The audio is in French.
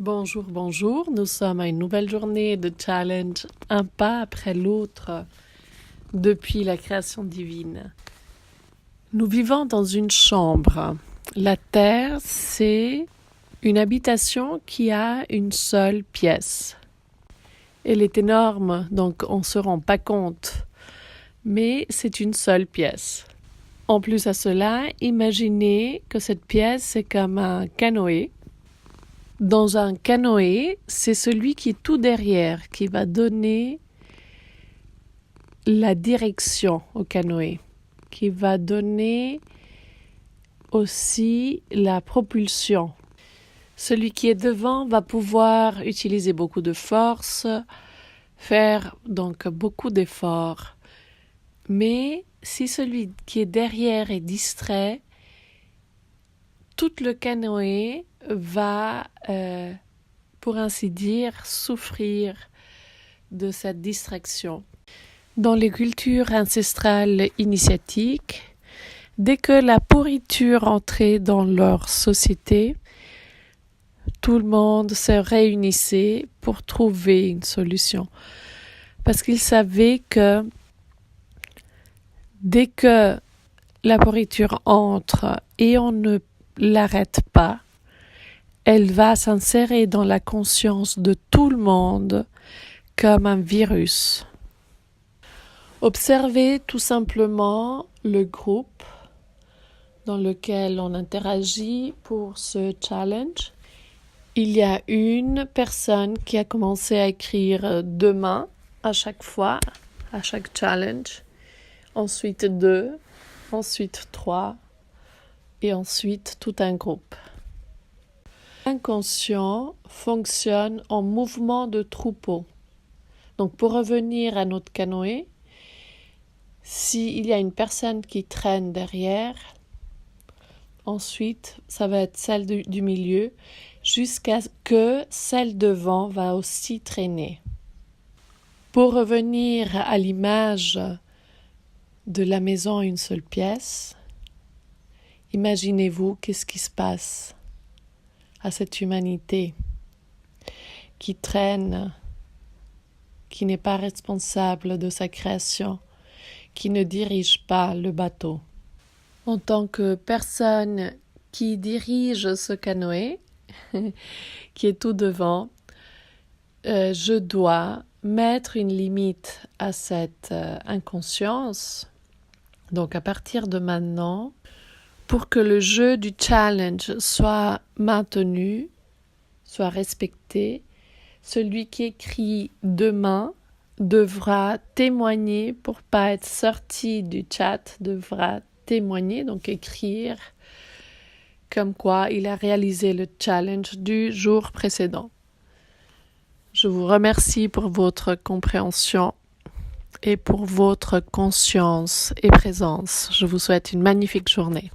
Bonjour, bonjour. Nous sommes à une nouvelle journée de challenge, un pas après l'autre, depuis la création divine. Nous vivons dans une chambre. La Terre, c'est une habitation qui a une seule pièce. Elle est énorme, donc on ne se rend pas compte, mais c'est une seule pièce. En plus à cela, imaginez que cette pièce, c'est comme un canoë. Dans un canoë, c'est celui qui est tout derrière qui va donner la direction au canoë, qui va donner aussi la propulsion. Celui qui est devant va pouvoir utiliser beaucoup de force, faire donc beaucoup d'efforts. Mais si celui qui est derrière est distrait, tout le canoë va, pour ainsi dire, souffrir de cette distraction. Dans les cultures ancestrales initiatiques, dès que la pourriture entrait dans leur société, tout le monde se réunissait pour trouver une solution. Parce qu'ils savaient que dès que la pourriture entre et on ne l'arrête pas, elle va s'insérer dans la conscience de tout le monde comme un virus. Observez tout simplement le groupe dans lequel on interagit pour ce challenge. Il y a une personne qui a commencé à écrire 2 mains à chaque fois, à chaque challenge. Ensuite 2, ensuite 3 et ensuite tout un groupe. L'inconscient fonctionne en mouvement de troupeau. Donc pour revenir à notre canoë, s'il y a une personne qui traîne derrière, ensuite ça va être celle du milieu, jusqu'à ce que celle devant va aussi traîner. Pour revenir à l'image de la maison à une seule pièce, imaginez-vous qu'est-ce qui se passe à cette humanité qui traîne, qui n'est pas responsable de sa création, qui ne dirige pas le bateau. En tant que personne qui dirige ce canoë, qui est tout devant, je dois mettre une limite à cette inconscience. Donc à partir de maintenant, pour que le jeu du challenge soit maintenu, soit respecté, celui qui écrit 2 mains devra témoigner pour pas être sorti du chat, devra témoigner, donc écrire comme quoi il a réalisé le challenge du jour précédent. Je vous remercie pour votre compréhension et pour votre conscience et présence. Je vous souhaite une magnifique journée.